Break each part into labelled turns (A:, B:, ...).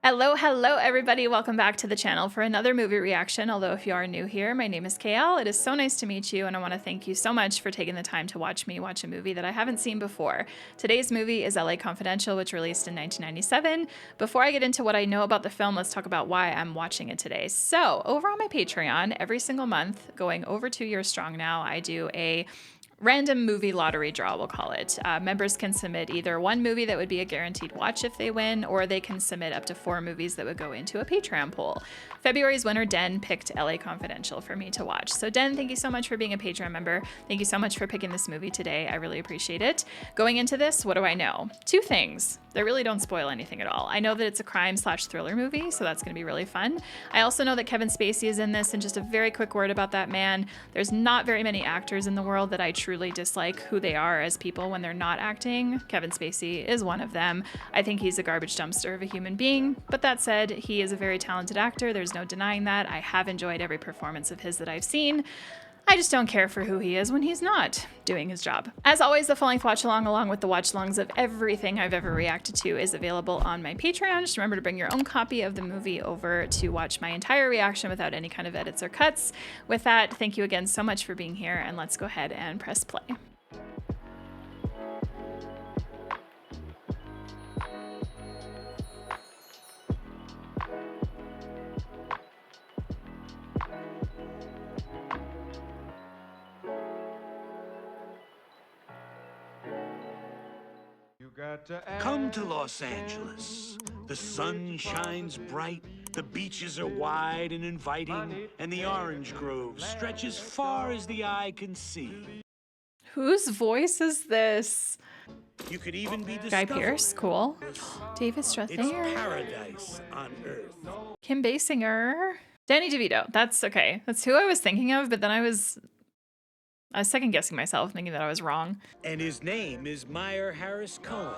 A: Hello everybody, welcome back to the channel for another movie reaction. Although if you are new here, my name is KL. It is so nice to meet you and I want to thank you so much for taking the time to watch me watch a movie that I haven't seen before. Today's movie is LA Confidential, which released in 1997. Before I get into what I know about the film, let's talk about why I'm watching it today. So over on my Patreon, every single month, going over 2 years strong now, I do a random movie lottery draw, we'll call it. Members can submit either one movie that would be a guaranteed watch if they win, or they can submit up to 4 movies that would go into a Patreon poll. February's winner, Den, picked LA Confidential for me to watch. So Den, thank you so much for being a Patreon member. Thank you so much for picking this movie today. I really appreciate it. Going into this, what do I know? 2 things that really don't spoil anything at all. I know that it's a crime/thriller movie, so that's gonna be really fun. I also know that Kevin Spacey is in this, and just a very quick word about that man. There's not very many actors in the world that I truly dislike who they are as people when they're not acting. Kevin Spacey is one of them. I think he's a garbage dumpster of a human being, but that said, he is a very talented actor. There's no denying that. I have enjoyed every performance of his that I've seen. I just don't care for who he is when he's not doing his job. As always, the full-length watch-along along with the watch-alongs of everything I've ever reacted to is available on my Patreon. Just remember to bring your own copy of the movie over to watch my entire reaction without any kind of edits or cuts. With that, thank you again so much for being here, and let's go ahead and press play.
B: Come to Los Angeles. The sun shines bright, the beaches are wide and inviting, and the orange grove stretches far as the eye can see.
A: Whose voice is this?
B: You could even be
A: Guy Pearce, cool. David
B: It's
A: Strathairn.
B: paradise on earth.
A: Kim Basinger. Danny DeVito. That's okay. That's who I was thinking of, but then I was second guessing myself, thinking that I was wrong.
B: And his name is Meyer Harris Cohen.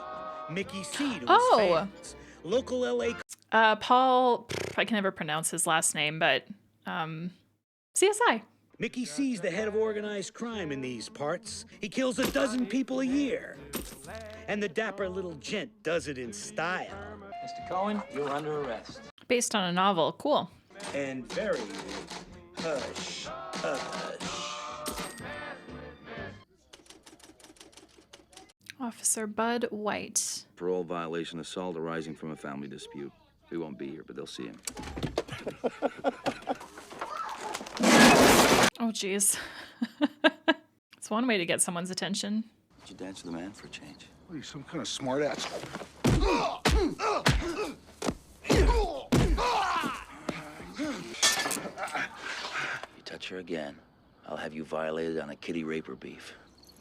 B: Mickey C to his
A: Oh.
B: fans. Local LA.
A: Paul, I can never pronounce his last name, but CSI.
B: Mickey C's the head of organized crime in these parts. He kills 12 people a year. And the dapper little gent does it in style.
C: Mr. Cohen, you're under arrest.
A: Based on a novel. Cool.
B: And very hush, hush.
A: Officer Bud White.
D: Parole violation, assault arising from a family dispute. We won't be here, but they'll see him.
A: Oh, geez. It's one way to get someone's attention.
D: Did you dance with the man for a change?
E: What are you, some kind of smart ass?
D: You touch her again, I'll have you violated on a kitty raper beef.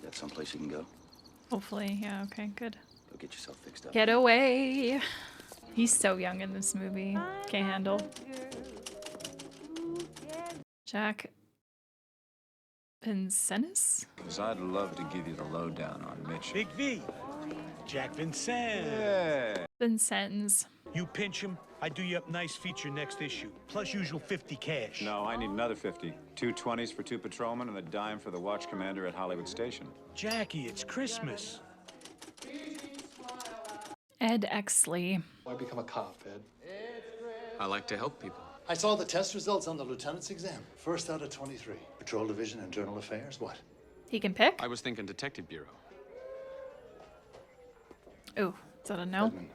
D: Got someplace you can go?
A: Hopefully, yeah, okay, good.
D: Go get yourself fixed up.
A: Get away. He's so young in this movie. Can't handle. Jack Vincennes?
F: Because I'd love to give you the lowdown on Mitch.
B: Big V. Jack Vincent.
F: Yeah.
A: Vincennes.
B: You pinch him, I do you up nice feature next issue. Plus usual 50 cash.
F: No, I need another 50. 2 20s for 2 patrolmen and a dime for the watch commander at Hollywood Station.
B: Jackie, it's Christmas.
A: Ed Exley.
G: Why become a cop, Ed?
H: I like to help people.
G: I saw the test results on the lieutenant's exam. First out of 23. Patrol Division, Internal Affairs, what?
A: He can pick?
H: I was thinking Detective Bureau.
A: Ooh, is that a no?
G: Edmund,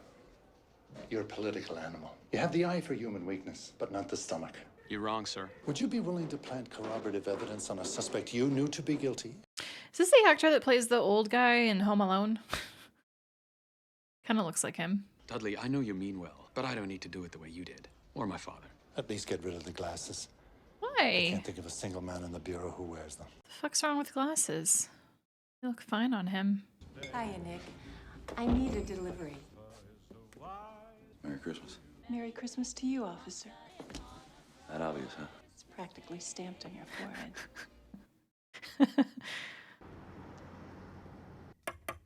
G: you're a political animal. You have the eye for human weakness, but not the stomach.
H: You're wrong, sir.
G: Would you be willing to plant corroborative evidence on a suspect you knew to be guilty?
A: Is this the actor that plays the old guy in Home Alone? Kind of looks like him.
H: Dudley, I know you mean well, but I don't need to do it the way you did. Or my father.
G: At least get rid of the glasses. I
A: Why?
G: can't think of a single man in the Bureau who wears them.
A: The fuck's wrong with glasses? They look fine on him.
I: Hiya, Nick. I need a delivery.
D: Merry Christmas.
I: Merry Christmas to you, officer.
D: That obvious, huh?
I: It's practically stamped on your forehead.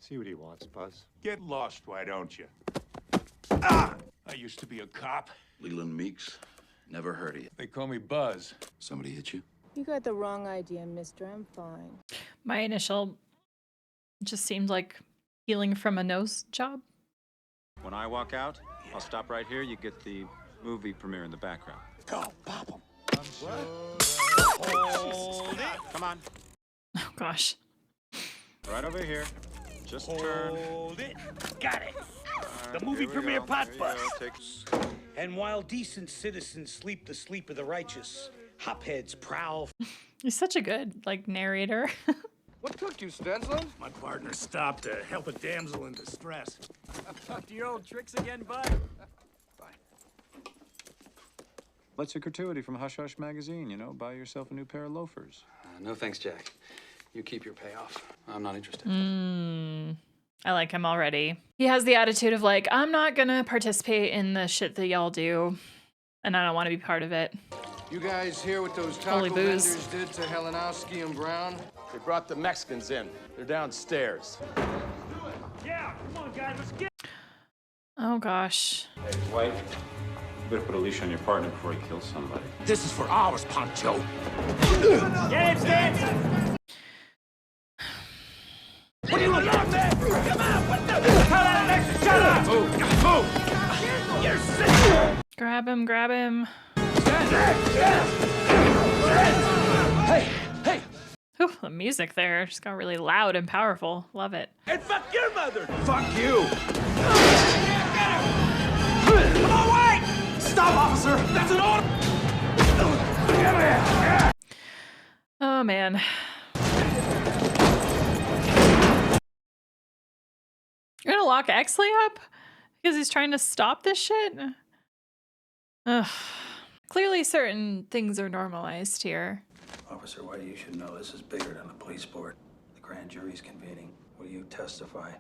J: See what he wants, Buzz. Get lost, why don't you? Ah! I used to be a cop.
D: Leland Meeks. Never heard of you.
J: They call me Buzz.
D: Somebody hit you?
K: You got the wrong idea, mister. I'm fine.
A: My initial just seemed like healing from a nose job.
F: When I walk out, I'll stop right here. You get the movie premiere in the background.
E: Go, pop him.
F: Hold it. Come on.
A: Oh gosh.
F: Right over here. Just turn.
B: Hold it. Got it. The
F: Here
B: movie
F: we
B: premiere
F: go.
B: pot
F: Here you go.
B: bust. And while decent citizens sleep the sleep of the righteous, hopheads prowl.
A: He's such a good, like, narrator.
L: What took you, Stensland?
J: My partner stopped to help a damsel in distress.
C: Up to your old tricks again, bud?
F: Let's a gratuity from Hush Hush magazine, you know, buy yourself a new pair of loafers.
H: No thanks, Jack. You keep your payoff. I'm not interested.
A: I like him already. He has the attitude of like, I'm not gonna participate in the shit that y'all do, and I don't want to be part of it.
L: You guys hear what those
A: Holy
L: taco
A: booze.
L: vendors did to Helenowski and Brown?
M: They brought the Mexicans in. They're downstairs.
B: Yeah, come on, guys, let's get.
A: Oh gosh.
F: Hey, White, you better put a leash on your partner before he kills somebody.
J: This is for ours, Pancho.
B: Get him, Stan! What are you looking at, man? Come on, what the? Call out an extra shut up! Move! You're sick!
A: Grab him, grab him.
B: Hey, hey!
A: Ooh, the music there just got really loud and powerful. Love it.
B: And fuck your mother!
J: Fuck you!
B: Come on, White! Stop, officer! That's an order!
A: Oh man. You're gonna lock Exley up? Because he's trying to stop this shit? Ugh. Clearly certain things are normalized here.
N: Officer White, you should know this is bigger than the police board. The grand jury's convening. Will you testify?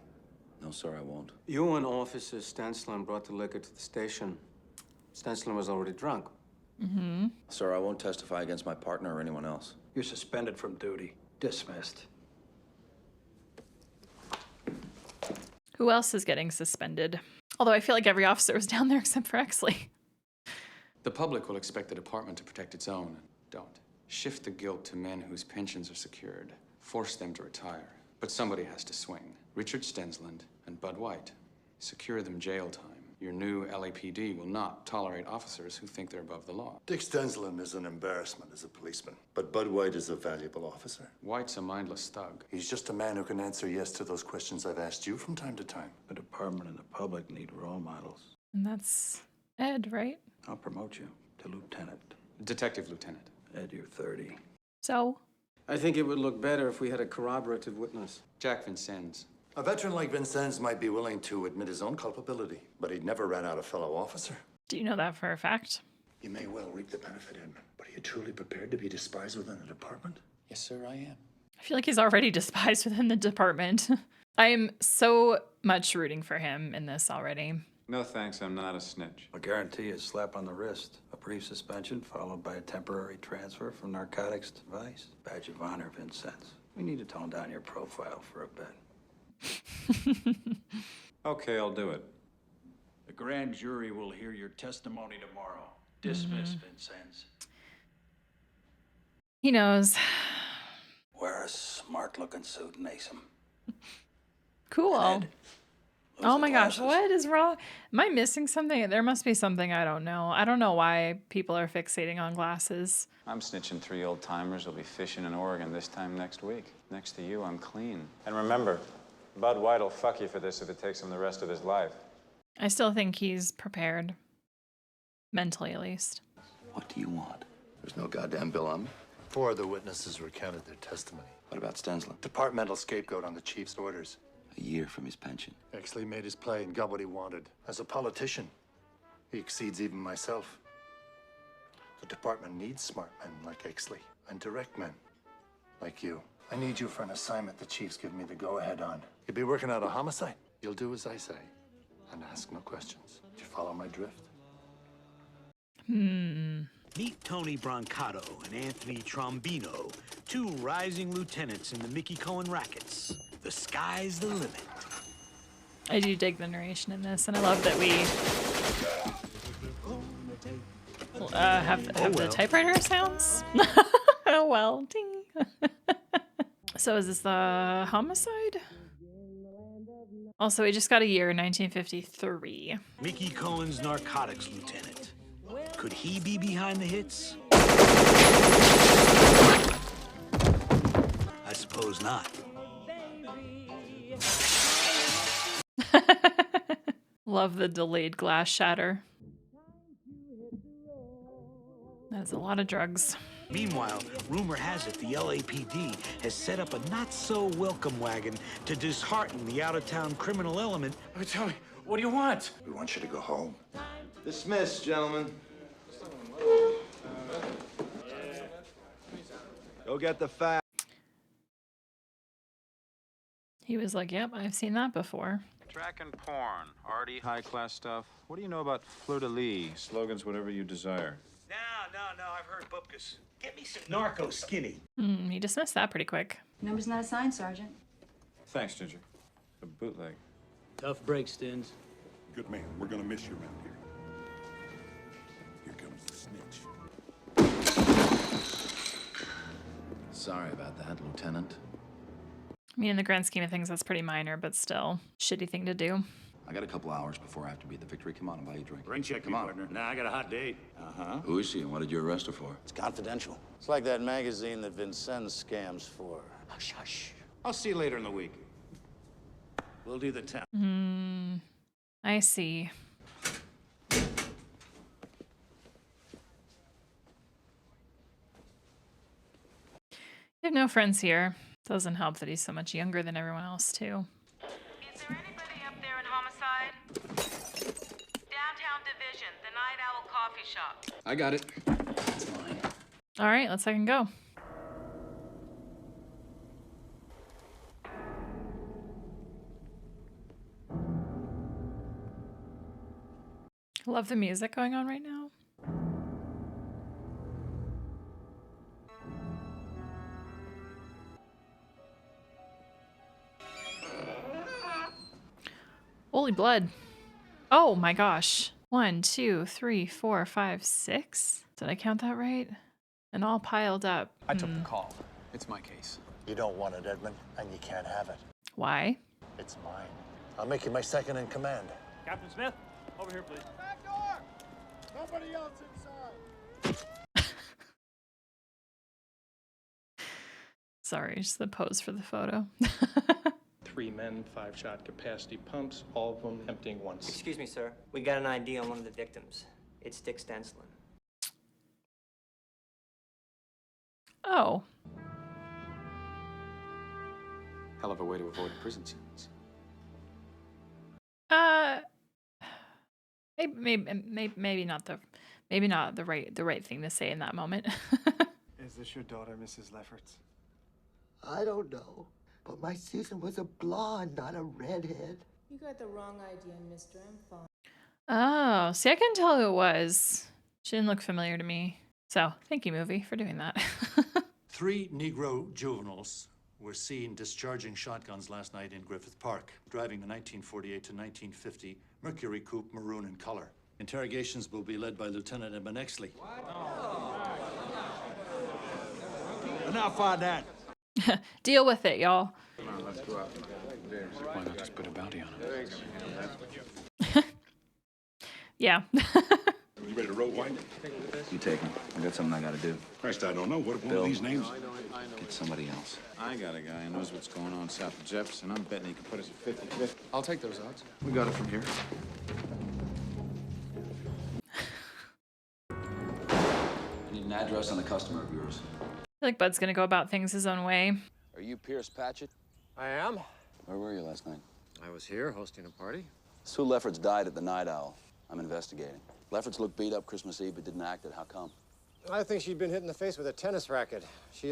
D: No, sir, I won't.
L: You and Officer Stensland brought the liquor to the station. Stensland was already drunk.
A: Mm-hmm.
D: Sir, I won't testify against my partner or anyone else.
N: You're suspended from duty. Dismissed.
A: Who else is getting suspended? Although I feel like every officer was down there except for Exley.
H: The public will expect the department to protect its own. Don't. Shift the guilt to men whose pensions are secured. Force them to retire. But somebody has to swing. Richard Stensland and Bud White. Secure them jail time. Your new LAPD will not tolerate officers who think they're above the law.
G: Dick Stensland is an embarrassment as a policeman, but Bud White is a valuable officer.
H: White's a mindless thug.
G: He's just a man who can answer yes to those questions I've asked you from time to time.
N: The department and the public need role models.
A: And that's Ed, right?
N: I'll promote you to lieutenant.
H: Detective Lieutenant.
N: Ed, you're 30.
A: So?
L: I think it would look better if we had a corroborative witness.
H: Jack Vincennes.
G: A veteran like Vincennes might be willing to admit his own culpability, but he'd never rat out a fellow officer.
A: Do you know that for a fact?
G: You may well reap the benefit, Edmund, but are you truly prepared to be despised within the department?
D: Yes, sir, I am.
A: I feel like he's already despised within the department. I am so much rooting for him in this already.
F: No thanks, I'm not a snitch.
N: A guarantee is slap on the wrist, a brief suspension followed by a temporary transfer from narcotics to vice. Badge of honor, Vincennes. We need to tone down your profile for a bit.
F: Okay, I'll do it.
N: The grand jury will hear your testimony tomorrow. Dismiss, Vincennes.
A: He knows.
N: Wear a smart-looking suit and ace him.
A: Cool.
N: Ed,
A: Oh my gosh, what is wrong? Am I missing something? There must be something I don't know. I don't know why people are fixating on glasses.
F: I'm snitching 3 old timers who'll be fishing in Oregon this time next week. Next to you, I'm clean. And remember, Bud White will fuck you for this if it takes him the rest of his life.
A: I still think he's prepared. Mentally, at least.
D: What do you want?
G: There's no goddamn bill on me. 4 of the witnesses recounted their testimony.
D: What about Stensland?
G: Departmental scapegoat on the chief's orders.
D: A year from his pension.
G: Exley made his play and got what he wanted. As a politician, he exceeds even myself. The department needs smart men like Exley and direct men like you. I need you for an assignment the chief's given me the go-ahead on. You'll be working out a homicide. You'll do as I say and ask no questions. Do you follow my drift?
B: Meet Tony Brancato and Anthony Trombino, 2 rising lieutenants in the Mickey Cohen rackets. The sky's the limit.
A: I do dig the narration in this, and I love that we have the typewriter sounds. Oh well, ding. So is this the homicide? Also, he just got a year in 1953.
B: Mickey Cohen's narcotics lieutenant. Could he be behind the hits? I suppose not.
A: Love the delayed glass shatter. That's a lot of drugs.
B: Meanwhile, rumor has it the LAPD has set up a not-so-welcome wagon to dishearten the out-of-town criminal element.
M: Oh, tell me, what do you want?
G: We want you to go home.
O: Dismissed, gentlemen. Go get the facts.
A: He was like, yep, I've seen that before.
F: Track and porn, arty, high-class stuff. What do you know about fleur-de-lis? Slogans, whatever you desire.
B: No, I've heard Bupkis. Get me some narco skinny.
A: He dismissed that pretty quick.
P: Number's not assigned, Sergeant.
F: Thanks, Ginger. A bootleg.
C: Tough break, Stins.
J: Good man. We're gonna miss you around here. Here comes the snitch.
D: Sorry about that, Lieutenant.
A: I mean, in the grand scheme of things, that's pretty minor, but still, shitty thing to do.
D: I got a couple hours before I have to be at the Victory. Come on, I'll buy you a drink.
J: Rain check,
D: Come
J: me,
D: on.
J: partner. Nah, I got a hot date. Uh-huh.
D: Who is she and what did you arrest her for?
O: It's confidential. It's like that magazine that Vincennes scams for.
J: Hush, hush. I'll see you later in the week. We'll do the town.
A: I see. You have no friends here. Doesn't help that he's so much younger than everyone else, too.
Q: Is there anybody up there in homicide? Downtown Division, the Night Owl Coffee Shop.
H: I got it.
A: All right, let's second go. Love the music going on right now. Holy blood. Oh my gosh. 1, 2, 3, 4, 5, 6. Did I count that right? And all piled up.
H: I took the call. It's my case.
G: You don't want it, Edmund, and you can't have it.
A: Why?
G: It's mine. I'll make you my second in command.
C: Captain Smith, over here, please.
G: Back door! Nobody else inside!
A: Sorry, just the pose for the photo.
R: 3 men, 5-shot capacity pumps, all of them emptying once.
S: Excuse me, sir. We got an ID on one of the victims. It's Dick Stenslin.
A: Oh.
H: Hell of a way to avoid a prison sentence.
A: Maybe not the right thing to say in that moment.
T: Is this your daughter, Mrs. Lefferts?
U: I don't know, but my Susan was a blonde, not a redhead.
K: You got the wrong idea, mister. I'm fine.
A: Oh, see, I couldn't tell who it was. She didn't look familiar to me. So, thank you, movie, for doing that.
G: 3 Negro juveniles were seen discharging shotguns last night in Griffith Park, driving the 1948 to 1950 Mercury Coupe maroon in color. Interrogations will be led by Lieutenant Edmund Exley.
B: Enough on that.
A: Deal with it, y'all.
H: Come on, let's go out. Why not just put a bounty on him?
A: Yeah.
J: You ready to roll, White?
D: You take him. I got something I gotta do.
J: Christ, I don't know. What if one
D: Bill,
J: of these names?
D: Get somebody else.
F: I got a guy who knows what's going on south of Jefferson. I'm betting he can put us at 50-50.
H: I'll take those odds.
F: We got it from here.
D: I need an address on a customer of yours.
A: I feel like Bud's gonna go about things his own way.
M: Are you Pierce Patchett?
L: I am.
D: Where were you last night?
L: I was here hosting a party.
D: Sue Lefferts died at the Night Owl. I'm investigating. Lefferts looked beat up Christmas Eve, but didn't act it. How come?
L: I think she'd been hit in the face with a tennis racket. She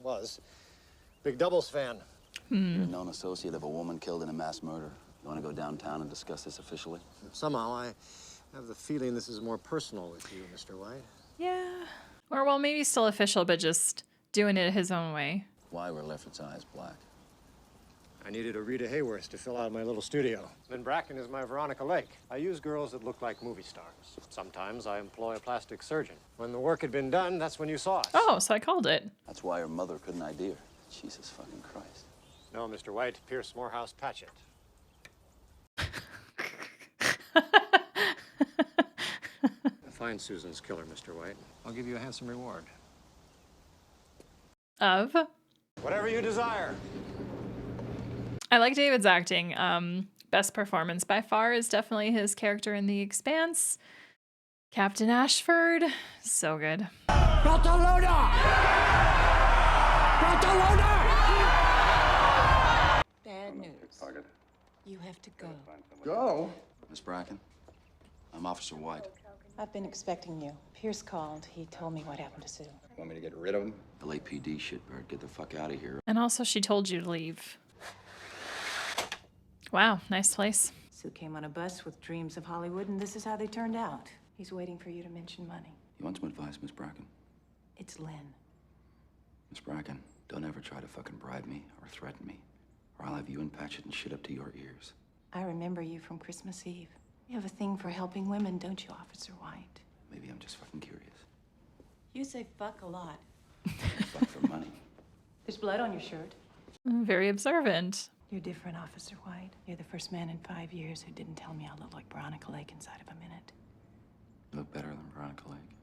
L: was, big doubles fan.
D: You're a known associate of a woman killed in a mass murder. You want to go downtown and discuss this officially?
L: Somehow, I have the feeling this is more personal with you, Mr. White.
A: Yeah. Or, well, maybe still official, but just doing it his own way.
D: Why were Lefferts' eyes black?
L: I needed a Rita Hayworth to fill out my little studio. Lynn Bracken is my Veronica Lake. I use girls that look like movie stars. Sometimes I employ a plastic surgeon. When the work had been done, that's when you saw us.
A: Oh, so I called it.
D: That's why her mother couldn't ID her. Jesus fucking Christ.
L: No, Mr. White, Pierce Morehouse Patchett. Find Susan's killer, Mr. White. I'll give you a handsome reward.
A: Of?
L: Whatever you desire.
A: I like David's acting. Best performance by far is definitely his character in The Expanse. Captain Ashford, so good.
U: Barcelona!
I: Bad news. You have to go.
N: Go? Miss Bracken, I'm Officer White.
I: I've been expecting you. Pierce called. He told me what happened to Sue.
N: Want me to get rid of him? LAPD shitbird, get the fuck out of here.
A: And also she told you to leave. Wow, nice place.
I: Sue came on a bus with dreams of Hollywood, and this is how they turned out. He's waiting for you to mention money.
N: You want some advice, Miss Bracken?
I: It's Lynn.
N: Miss Bracken, don't ever try to fucking bribe me or threaten me, or I'll have you and Patchett and shit up to your ears.
I: I remember you from Christmas Eve. You have a thing for helping women, don't you, Officer White?
N: Maybe I'm just fucking curious.
I: You say fuck a lot.
N: Fuck for money.
I: There's blood on your shirt.
A: Very observant.
I: You're different, Officer White. You're the first man in 5 years who didn't tell me I look like Veronica Lake inside of a minute.
N: You look better than Veronica Lake.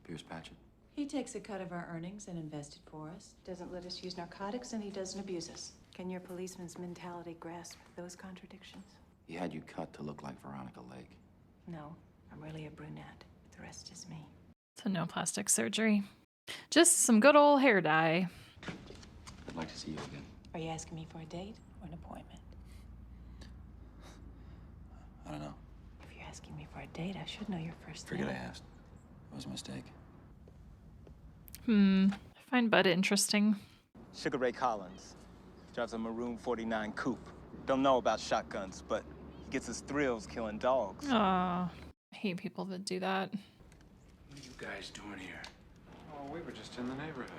N: Pierce Patchett.
I: He takes a cut of our earnings and invested for us. Doesn't let us use narcotics, and he doesn't abuse us. Can your policeman's mentality grasp those contradictions?
N: He had you cut to look like Veronica Lake.
I: No, I'm really a brunette. The rest is me.
A: So no plastic surgery. Just some good old hair dye.
N: I'd like to see you again.
I: Are you asking me for a date or an appointment?
N: I don't know.
I: If you're asking me for a date, I should know your first
N: Forget I
I: name.
N: asked. It was a mistake.
A: I find Bud interesting.
P: Sugar Ray Collins drives a maroon 49 coupe. Don't know about shotguns, but he gets his thrills killing dogs.
A: Aw, I hate people that do that.
F: What are you guys doing here? Oh, we were just in the neighborhood.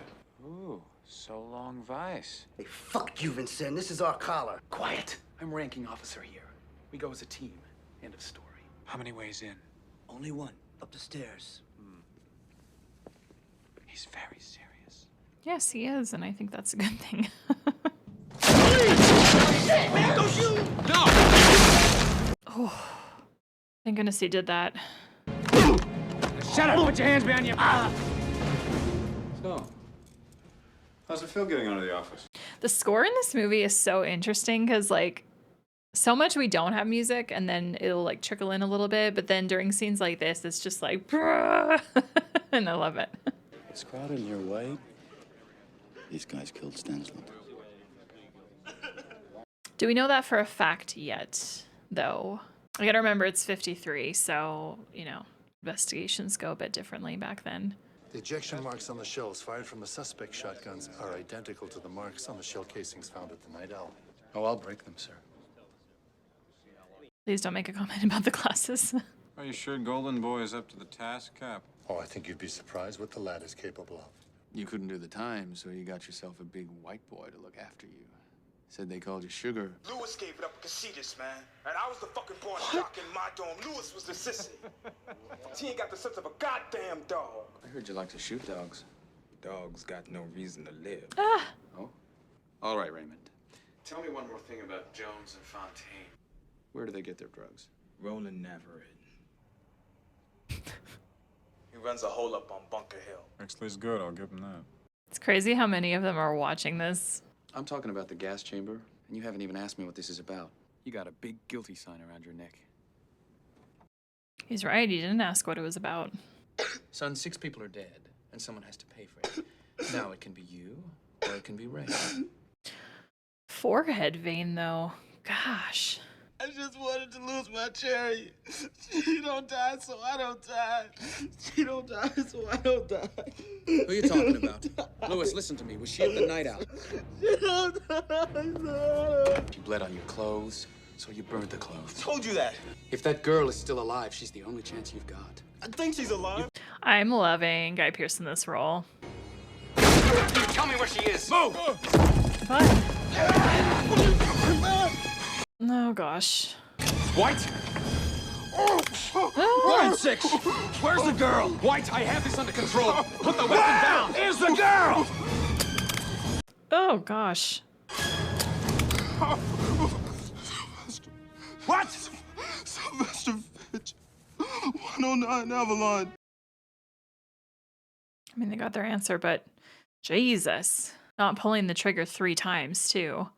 F: Ooh, so long, Vice.
U: Hey, fuck you, Vincent. This is our collar.
V: Quiet. I'm ranking officer here. We go as a team. End of story.
F: How many ways in?
U: Only one. Up the stairs.
F: He's very serious.
A: Yes, he is, and I think that's a good thing.
V: Shit, man, don't shoot!
F: No!
A: Oh, thank goodness he did that.
V: Shut up! Put your hands behind you.
F: So, how's it feel getting out of the office?
A: The score in this movie is so interesting because, like, so much we don't have music, and then it'll, like, trickle in a little bit, but then during scenes like this, it's just like, and I love it.
D: It's crowded in here, White. These guys killed Stensland.
A: Do we know that for a fact yet, though? I gotta remember it's 53, so, you know, investigations go a bit differently back then.
G: The ejection marks on the shells fired from the suspect's shotguns are identical to the marks on the shell casings found at the Night Owl.
H: Oh, I'll break them, sir.
A: Please don't make a comment about the glasses.
F: Are you sure Golden Boy is up to the task, Cap?
G: Oh, I think you'd be surprised what the lad is capable of.
H: You couldn't do the time, so you got yourself a big white boy to look after you. Said they called you Sugar.
W: Lewis gave it up with Casitas, man. And I was the fucking born shock in my dome. Lewis was the sissy. He ain't got the sense of a goddamn dog.
H: I heard you like to shoot dogs.
V: Dogs got no reason to live.
A: Ah.
H: Oh? All right, Raymond.
F: Tell me one more thing about Jones and Fontaine.
H: Where do they get their drugs?
V: Roland Navarrete. He runs a hole up on Bunker Hill.
F: Exley's good, I'll give him that.
A: It's crazy how many of them are watching this.
H: I'm talking about the gas chamber, and you haven't even asked me what this is about. You got a big guilty sign around your neck.
A: He's right, he didn't ask what it was about.
V: Son, 6 people are dead, and someone has to pay for it. Now it can be you, or it can be Ray.
A: Forehead vein, though. Gosh.
W: I just wanted to lose my cherry. She don't die, so I don't die. She don't die, so I don't die.
V: Who are you talking about? Lewis, listen to me. Was she at the Night Owl?
W: She don't die, so I don't.
H: She bled on your clothes, so you burned the clothes.
W: Told you that.
H: If that girl is still alive, she's the only chance you've got.
W: I think she's alive.
A: I'm loving Guy Pearce in this role.
V: Tell me where she is. Move!
A: Oh, gosh.
V: White! Run, 6! Where's the girl? White, I have this under control. Put the weapon down. Here's the girl!
A: Oh, gosh.
W: What? Sylvester Fitch.
J: Avalon.
A: I mean, they got their answer, but Jesus. Not pulling the trigger 3 times, too.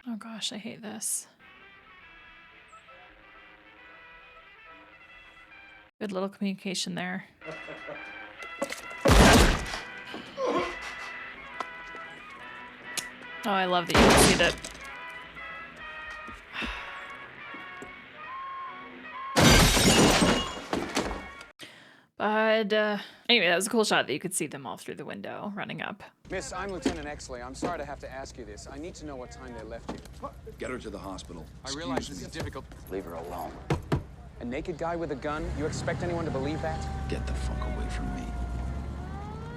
A: Oh gosh, I hate this. Good little communication there. Oh, I love that you can see that. But anyway, that was a cool shot that you could see them all through the window running up.
E: Miss, I'm Lieutenant Exley. I'm sorry to have to ask you this. I need to know what time they left you.
J: Get her to the hospital.
E: I realize this is difficult.
D: Leave her alone.
E: A naked guy with a gun? You expect anyone to believe that?
D: Get the fuck away from me.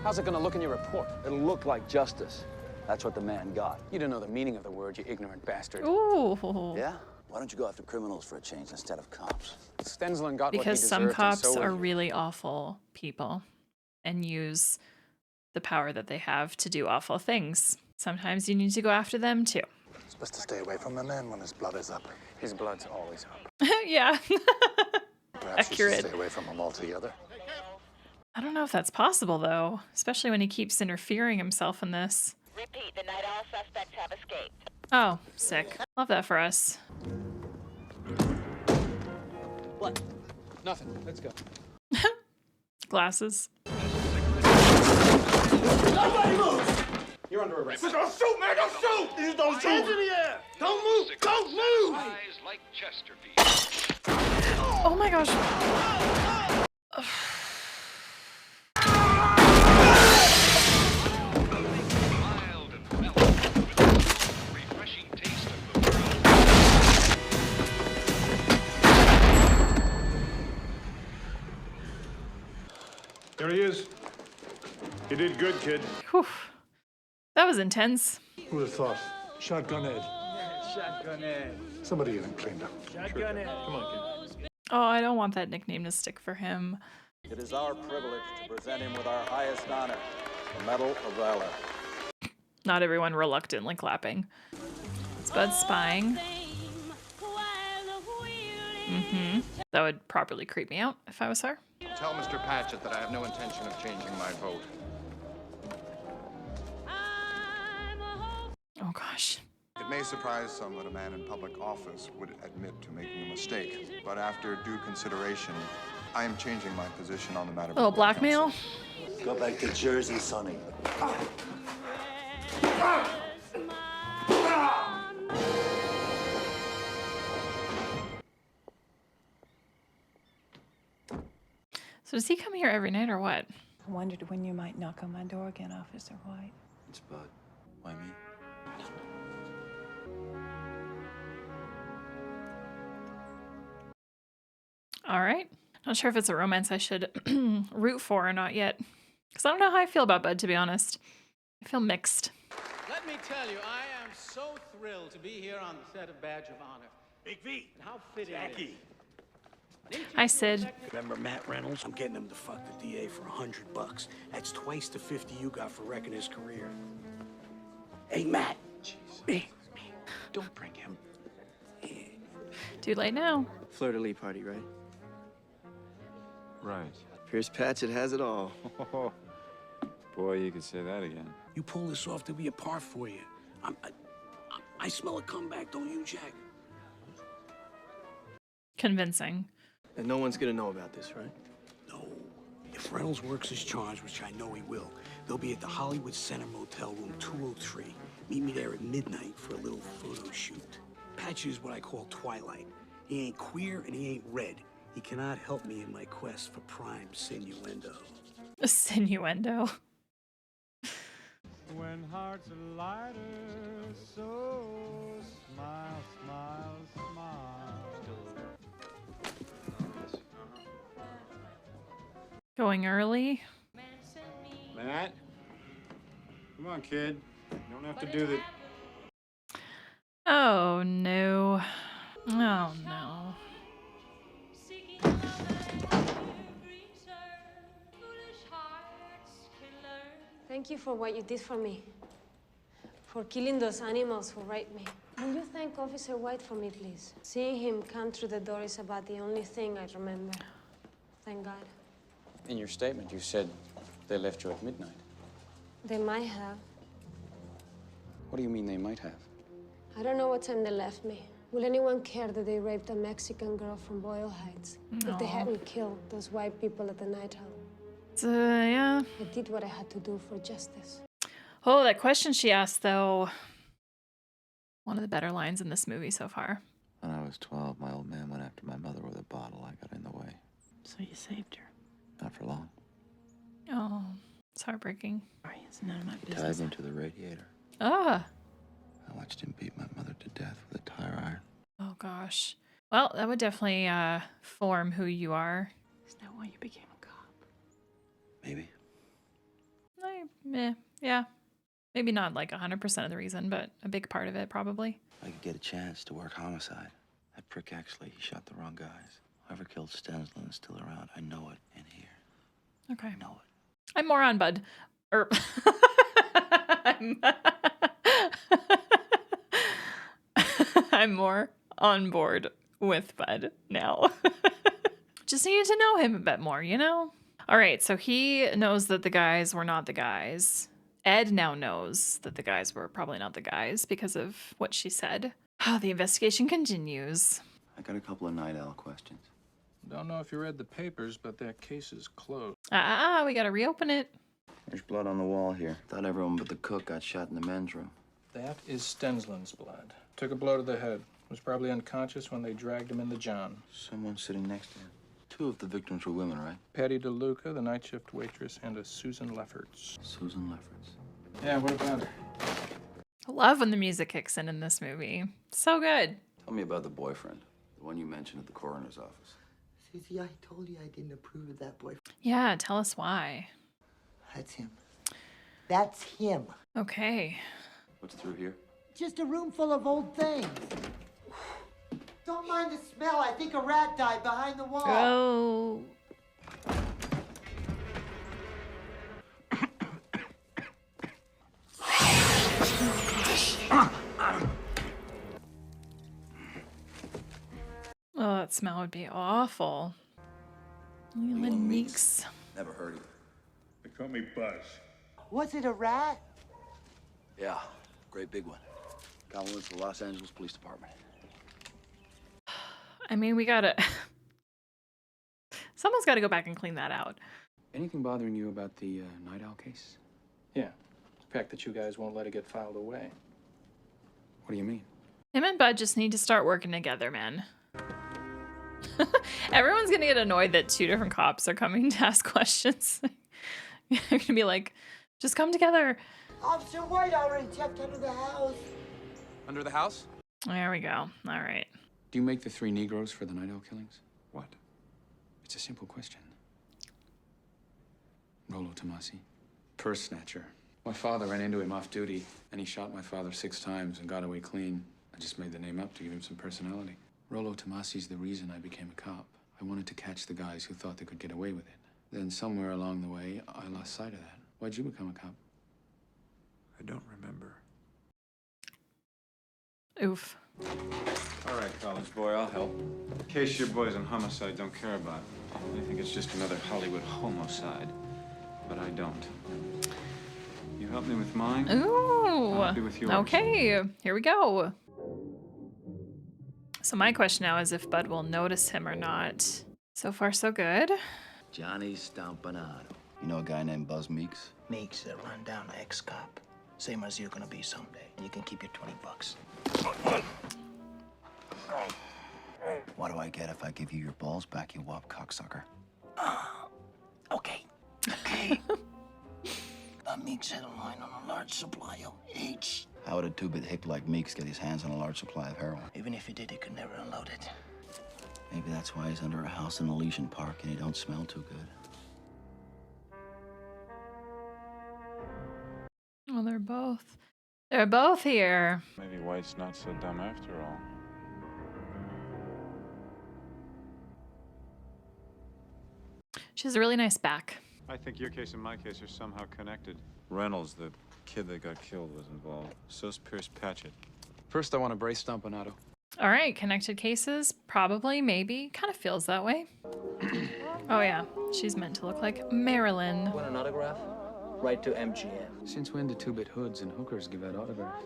E: How's it gonna look in your report?
D: It'll look like justice. That's what the man got.
E: You don't know the meaning of the word, you ignorant bastard.
A: Ooh.
D: Yeah? Why don't you go after criminals for a change instead of cops?
E: Stensland got
A: Because
E: what he deserved,
A: some cops
E: and so
A: are
E: would you.
A: really awful people and use the power that they have to do awful things. Sometimes you need to go after them too.
G: Supposed to stay away from a man when his blood is up.
E: His blood's always up.
A: Yeah.
G: Perhaps
A: Accurate.
G: you should stay away from him altogether.
A: I don't know if that's possible though, especially when he keeps interfering himself in this.
O: Repeat, the night all suspects have escaped.
A: Oh, sick. Love that for us.
E: What? Nothing. Let's go.
A: Glasses.
W: Nobody move!
E: You're under arrest.
W: Don't shoot, man! Don't shoot! You don't shoot! Hands in the air! Don't move! Don't move!
O: Eyes like Chesterfield.
A: Oh my gosh.
O: Mild and mellow. Refreshing taste of the world.
J: There he is. You did good, kid.
A: Whew. That was intense.
G: Who'd have thought? Shotgun Ed.
W: Shotgun Ed.
G: Somebody even cleaned up.
W: Shotgun Ed.
J: Come on, kid.
A: Oh, I don't want that nickname to stick for him.
N: It is our privilege to present him with our highest honor, the Medal of Valor.
A: Not everyone reluctantly clapping. Is Bud spying? Mm-hmm. That would properly creep me out if I was her.
Q: Tell Mr. Patchett that I have no intention of changing my vote.
A: Oh gosh.
Q: It may surprise some that a man in public office would admit to making a mistake, but after due consideration, I am changing my position on the matter.
A: Little blackmail.
G: Go back to Jersey, Sonny.
A: So does he come here every night or what?
I: I wondered when you might knock on my door again, Officer White.
D: It's Bud. Why me?
A: All right. Not sure if it's a romance I should root for or not yet. Because I don't know how I feel about Bud, to be honest. I feel mixed.
C: Let me tell you, I am so thrilled to be here on the set of Badge of Honor.
B: Big V.
C: And how fitting it is.
A: Hi, Sid.
B: Remember Matt Reynolds? I'm getting him to fuck the DA for $100. That's twice the 50 you got for wrecking his career. Hey, Matt. Hey, don't bring him.
A: Too late now.
X: Fleur-de-lis party, right?
F: Right.
X: Pierce Patchett has it all.
F: Boy, you could say that again.
B: You pull this off, there'll be a part for you. I smell a comeback, don't you, Jack?
A: Convincing.
X: And no one's gonna know about this, right?
B: No. If Reynolds works his charge, which I know he will, they'll be at the Hollywood Center Motel Room 203. Meet me there at midnight for a little photo shoot. Patch is what I call Twilight. He ain't queer and he ain't red. He cannot help me in my quest for prime sinuendo.
A: A sinuendo.
C: When hearts are lighter, so smile, smile, smile.
A: Going early.
F: Matt? Come on, kid. You don't have to do the...
A: Oh, no. Oh, no.
Y: Thank you for what you did for me.
K: for killing those animals who raped me. Will you thank Officer White for me, please? Seeing him come through the door is about the only thing I remember. Thank God.
F: In your statement, you said they left you at midnight.
K: They might have.
F: What do you mean they might have?
K: I don't know what time they left me. Will anyone care that they raped a Mexican girl from Boyle Heights? If they hadn't killed those white people at the night hall.
A: Yeah.
K: I did what I had to do for justice.
A: Oh, that question she asked, though. One of the better lines in this movie so far.
D: When I was 12, my old man went after my mother with a bottle. I got in the way.
R: So you saved her.
D: Not for long.
A: Oh, it's heartbreaking.
R: Sorry, it's none of my
D: He
R: business.
D: tied me to the radiator.
A: Ah.
D: I watched him beat my mother to death with a tire iron.
A: Oh, gosh. Well, that would definitely form who you are.
R: Is that why you became a cop?
D: Maybe.
A: Yeah. Maybe not like 100% of the reason, but a big part of it, probably.
D: I could get a chance to work homicide. That prick Exley, he shot the wrong guys. Whoever killed Stensland is still around. I know it in here.
A: Okay.
D: I know it.
A: I'm more on Bud. I'm more on board with Bud now. Just needed to know him a bit more, you know? All right, so he knows that the guys were not the guys. Ed now knows that the guys were probably not the guys because of what she said. The investigation continues.
D: I got a couple of Night Owl questions.
V: Don't know if you read the papers, but that case is closed.
A: We gotta reopen it.
D: There's blood on the wall here. Thought everyone but the cook got shot in the men's room.
V: That is Stensland's blood. Took a blow to the head. Was probably unconscious when they dragged him into John.
D: Someone sitting next to him. Two of the victims were women, right?
V: Patty DeLuca, the night shift waitress, and a Susan Lefferts.
D: Susan Lefferts.
V: Yeah, what about her?
A: I love when the music kicks in this movie. So good.
D: Tell me about the boyfriend. The one you mentioned at the coroner's office.
U: Susie, I told you I didn't approve of that boyfriend.
A: Yeah, tell us why.
U: That's him. That's him.
A: Okay.
D: What's through here?
U: Just a room full of old things. Don't mind the smell. I think a rat died behind the wall.
A: Oh. Oh, that smell would be awful. Leland Meeks.
D: Never heard of it.
J: They call me Buzz.
U: Was it a rat?
D: Yeah, great big one. Got one with the Los Angeles Police Department.
A: I mean, we gotta... Someone's gotta go back and clean that out.
F: Anything bothering you about the Night Owl case?
V: Yeah, the fact that you guys won't let it get filed away.
F: What do you mean?
A: Him and Bud just need to start working together, man. Everyone's gonna get annoyed that two different cops are coming to ask questions. They're gonna be like, just come together.
U: Officer White already checked under the house.
H: Under the house?
A: There we go. All right.
F: Do you make the 3 Negroes for the Night Owl killings? What? It's a simple question. Rolo Tomasi, purse snatcher. My father ran into him off duty, and he shot my father 6 times and got away clean. I just made the name up to give him some personality. Rolo Tomasi's the reason I became a cop. I wanted to catch the guys who thought they could get away with it. Then somewhere along the way, I lost sight of that. Why'd you become a cop?
J: I don't remember.
A: Oof.
F: All right, college boy, I'll help. In case your boys on homicide don't care about it. They think it's just another Hollywood homicide. But I don't. You help me with mine.
A: Ooh.
F: I'll help you with yours.
A: Okay, here we go. So my question now is if Bud will notice him or not. So far, so good.
D: Johnny Stompanato. You know a guy named Buzz Meeks?
S: Meeks, a rundown ex-cop. Same as you're gonna be someday. And you can keep your $20.
D: What do I get if I give you your balls back, you wop cocksucker?
S: Okay. Meeks had a line on a large supply of H.
D: How would a two-bit hick like Meeks get his hands on a large supply of heroin?
S: Even if he did, he could never unload it.
D: Maybe that's why he's under a house in Elysian Park and he don't smell too good.
A: Oh, they're both here.
F: Maybe White's not so dumb after all.
A: She has a really nice back.
F: I think your case and my case are somehow connected. Reynolds, the
L: kid that got killed was involved. So's Pierce Patchett.
F: First, I want to brace Stompanato.
A: All right, connected cases, probably, maybe. Kind of feels that way. Oh yeah, she's meant to look like Marilyn.
S: Want an autograph? Write to MGM.
F: Since when do two-bit hoods and hookers give out autographs?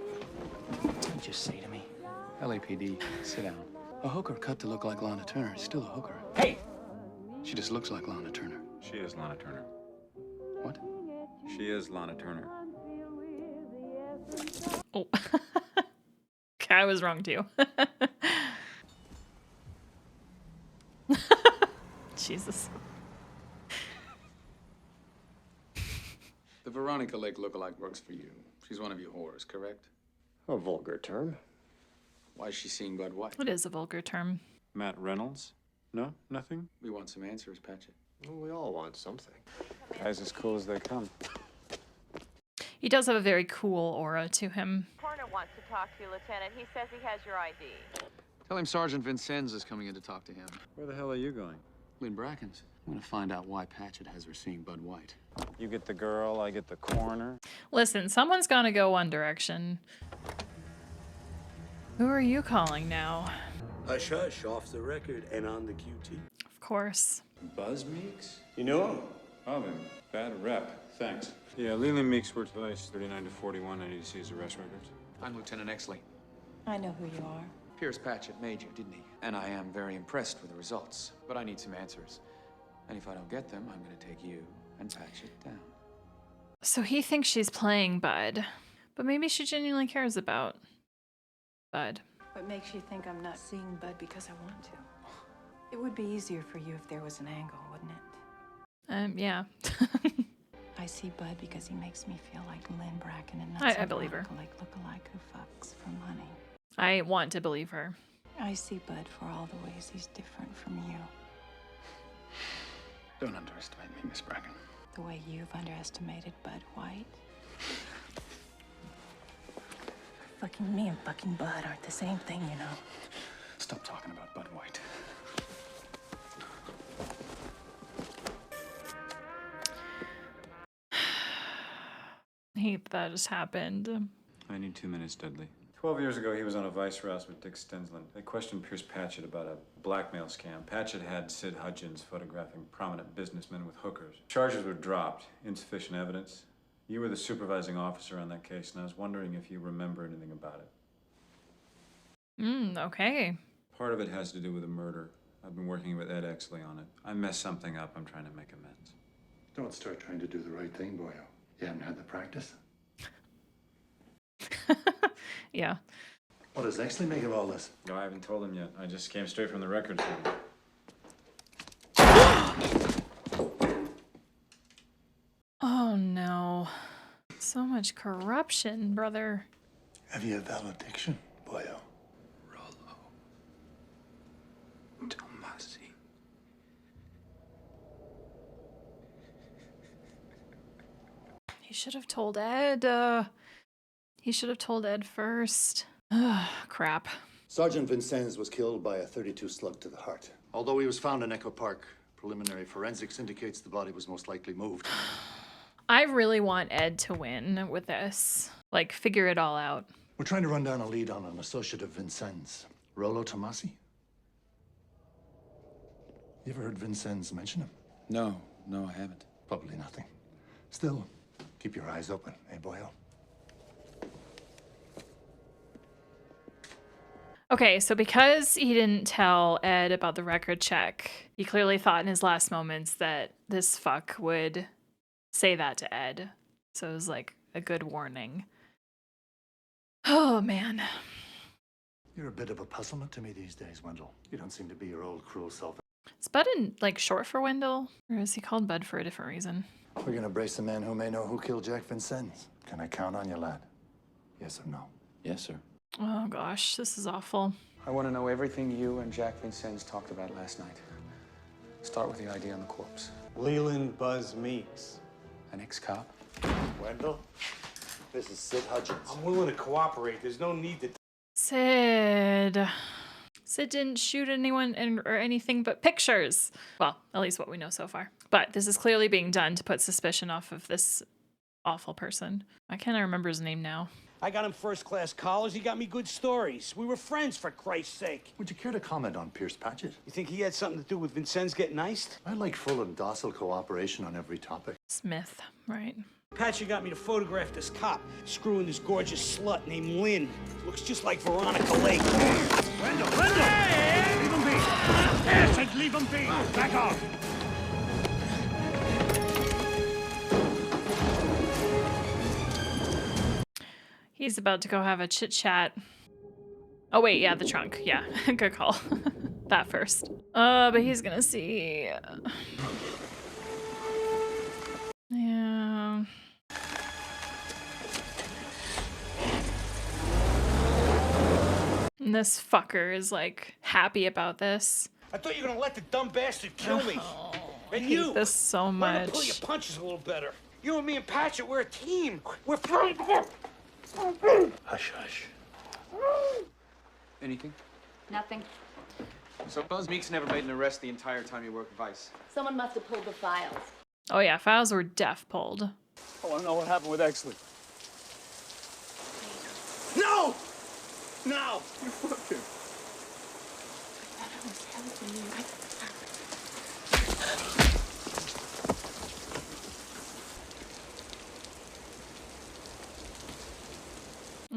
S: What did you just say to me?
F: LAPD, sit down. A hooker cut to look like Lana Turner is still a hooker.
S: Hey!
F: She just looks like Lana Turner.
L: She is Lana Turner.
F: What?
L: She is Lana Turner.
A: Oh. Okay, I was wrong too. Jesus.
F: The Veronica Lake lookalike works for you. She's one of your whores, correct?
M: A vulgar term.
F: Why is she seeing Bud White?
A: It is a vulgar term.
L: Matt Reynolds? No? Nothing?
F: We want some answers, Patchett.
M: Well, we all want something.
L: Guys as cool as they come.
A: He does have a very cool aura to him.
P: Coroner wants to talk to you, Lieutenant. He says he has your ID.
F: Tell him Sergeant Vincennes is coming in to talk to him.
L: Where the hell are you going?
F: Lynn Bracken's. I'm gonna find out why Patchett has her seeing Bud White.
L: You get the girl, I get the coroner.
A: Listen, someone's gonna go One Direction. Who are you calling now?
B: Hush hush, off the record and on the QT.
A: Of course.
L: Buzz Meeks?
B: You know him?
L: Of him. Bad rep. Thanks. Yeah, Leland Meeks worked Vice 39 to 41. I need to see his arrest records.
F: I'm Lieutenant Exley.
I: I know who you are.
F: Pierce Patchett made you, didn't he? And I am very impressed with the results. But I need some answers. And if I don't get them, I'm gonna take you and Patchett down.
A: So he thinks she's playing Bud, but maybe she genuinely cares about Bud.
I: What makes you think I'm not seeing Bud because I want to? It would be easier for you if there was an angle, wouldn't it?
A: Yeah.
I: I see Bud because he makes me feel like Lynn Bracken and not
A: I believe her.
I: Like lookalike who fucks for money.
A: I want to believe her.
I: I see Bud for all the ways he's different from you.
F: Don't underestimate me, Miss Bracken.
I: The way you've underestimated Bud White. Fucking me and fucking Bud aren't the same thing, you know.
F: Stop talking about Bud White.
A: I hate that just happened.
L: I need 2 minutes, Dudley. 12 years ago, he was on a vice harassment with Dick Stensland. They questioned Pierce Patchett about a blackmail scam. Patchett had Sid Hudgens photographing prominent businessmen with hookers. Charges were dropped. Insufficient evidence. You were the supervising officer on that case, and I was wondering if you remember anything about it.
A: Okay.
L: Part of it has to do with a murder. I've been working with Ed Exley on it. I messed something up. I'm trying to make amends.
G: Don't start trying to do the right thing, boyo. You haven't had the practice.
A: Yeah.
G: What does Exley make of all this?
L: No, I haven't told him yet. I just came straight from the records room.
A: Oh no. So much corruption, brother.
G: Have you a valediction, boyo?
F: Rollo. Tomasi.
A: He should have told Ed. He should have told Ed first. Ugh, crap.
G: Sergeant Vincennes was killed by a .32 slug to the heart. Although he was found in Echo Park, preliminary forensics indicates the body was most likely moved.
A: I really want Ed to win with this. Like, figure it all out.
G: We're trying to run down a lead on an associate of Vincennes, Rollo Tomasi. You ever heard Vincennes mention him?
F: No, I haven't.
G: Probably nothing. Still, keep your eyes open, eh, boyo?
A: Okay, so because he didn't tell Ed about the record check, he clearly thought in his last moments that this fuck would say that to Ed. So it was like a good warning. Oh, man.
G: You're a bit of a puzzlement to me these days, Wendell. You don't seem to be your old cruel self.
A: Is Bud like short for Wendell? Or is he called Bud for a different reason?
G: We're gonna brace a man who may know who killed Jack Vincennes. Can I count on you, lad? Yes or no?
F: Yes, sir.
A: Oh gosh, this is awful.
F: I want to know everything you and Jack Vincennes talked about last night. Start with the ID on the corpse.
C: Leland Buzz Meeks.
F: An ex-cop?
G: Wendell, this is Sid Hudgens.
C: I'm willing to cooperate. There's no need to...
A: Sid. Sid didn't shoot anyone or anything but pictures. Well, at least what we know so far. But this is clearly being done to put suspicion off of this awful person. I can't remember his name now.
B: I got him first-class collars. He got me good stories. We were friends, for Christ's sake.
G: Would you care to comment on Pierce Patchett?
B: You think he had something to do with Vincennes getting iced?
G: I like full and docile cooperation on every topic.
A: Smith, right.
B: Patchett got me to photograph this cop screwing this gorgeous slut named Lynn. Looks just like Veronica Lake.
J: Wendell! Hey! Leave him be! I said leave him be! Back off!
A: He's about to go have a chit-chat. Oh wait, yeah, the trunk. Yeah, good call. That first. But he's gonna see. Yeah. And this fucker is like happy about this.
B: I thought you were gonna let the dumb bastard kill me.
A: Oh,
B: And
A: I
B: you.
A: hate this so
B: Learn
A: much.
B: to pull your punches a little better. You and me and Patchett, we're a team. We're friends.
N: Hush, hush.
V: Anything?
E: Nothing.
V: So Buzz Meeks never made an arrest the entire time you worked at Vice.
E: Someone must have pulled the files.
A: Oh yeah, files were def pulled.
J: I want to know what happened with Exley.
B: No! No!
J: You fucked him.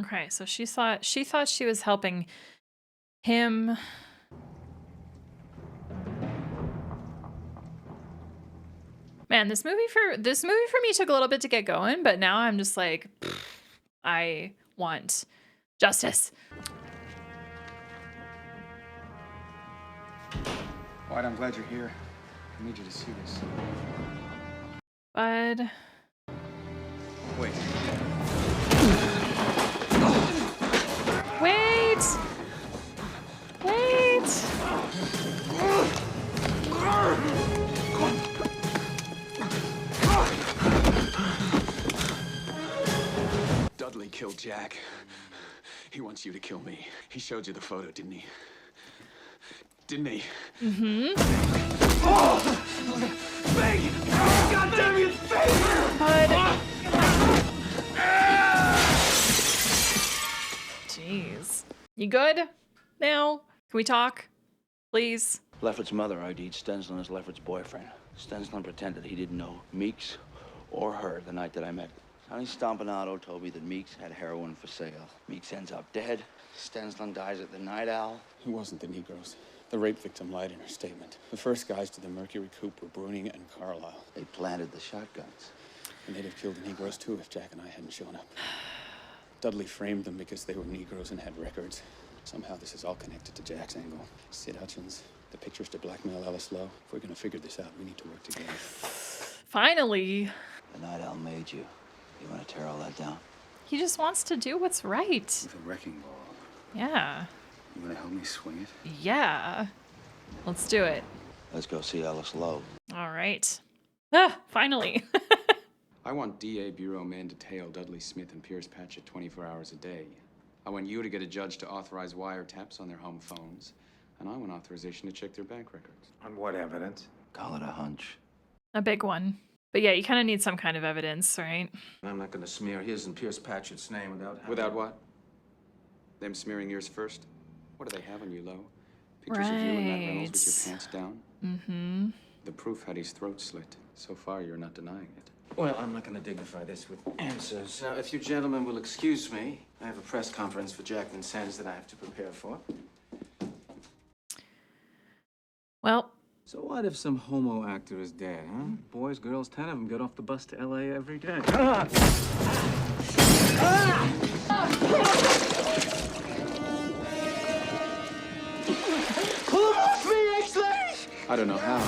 A: Okay, so she thought she was helping him. Man, this movie for me took a little bit to get going, but now I'm just like, I want justice.
F: White, I'm glad you're here. I need you to see this.
A: Bud.
F: Wait.
A: Wait! Wait!
H: Dudley killed Jack. He wants you to kill me. He showed you the photo, didn't he? Didn't he?
A: Mm-hmm.
J: Oh! Big! God damn you,
A: Jeez. You good now? Can we talk? Please?
D: Lefferts' mother ID'd Stensland as Lefferts' boyfriend. Stensland pretended he didn't know Meeks or her the night that I met. Sonny Stompanato told me that Meeks had heroin for sale. Meeks ends up dead. Stensland dies at the Night Owl.
F: It wasn't the Negroes. The rape victim lied in her statement. The first guys to the Mercury Coupe were Bruning and Carlisle.
D: They planted the shotguns.
F: And they'd have killed the Negroes too if Jack and I hadn't shown up. Dudley framed them because they were Negroes and had records. Somehow this is all connected to Jack's angle. Sid Hutchins, the pictures to blackmail Ellis Lowe. If we're gonna figure this out, we need to work together.
A: Finally.
D: The Night Owl made you. You want to tear all that down?
A: He just wants to do what's right.
F: With a wrecking ball.
A: Yeah.
F: You wanna help me swing it?
A: Yeah. Let's do it.
D: Let's go see Ellis Lowe.
A: All right. Ah, finally.
H: I want DA Bureau man to tail Dudley Smith and Pierce Patchett 24 hours a day. I want you to get a judge to authorize wiretaps on their home phones. And I want authorization to check their bank records.
L: On what evidence?
D: Call it a hunch.
A: A big one. But yeah, you kind of need some kind of evidence, right?
N: I'm not going to smear his and Pierce Patchett's name without having...
H: Without what? Them smearing yours first? What do they have on you, Lowe? Pictures of you and Matt Reynolds with your pants down?
A: Mm-hmm.
H: The proof had his throat slit. So far, you're not denying it.
N: Well, I'm not going to dignify this with answers. Now, if you gentlemen will excuse me, I have a press conference for Jack Vincennes that I have to prepare for.
A: Well.
L: So what if some homo actor is dead, huh? Boys, girls, 10 of them get off the bus to L.A. every day.
J: Pull him off me, Exley!
H: I don't know how.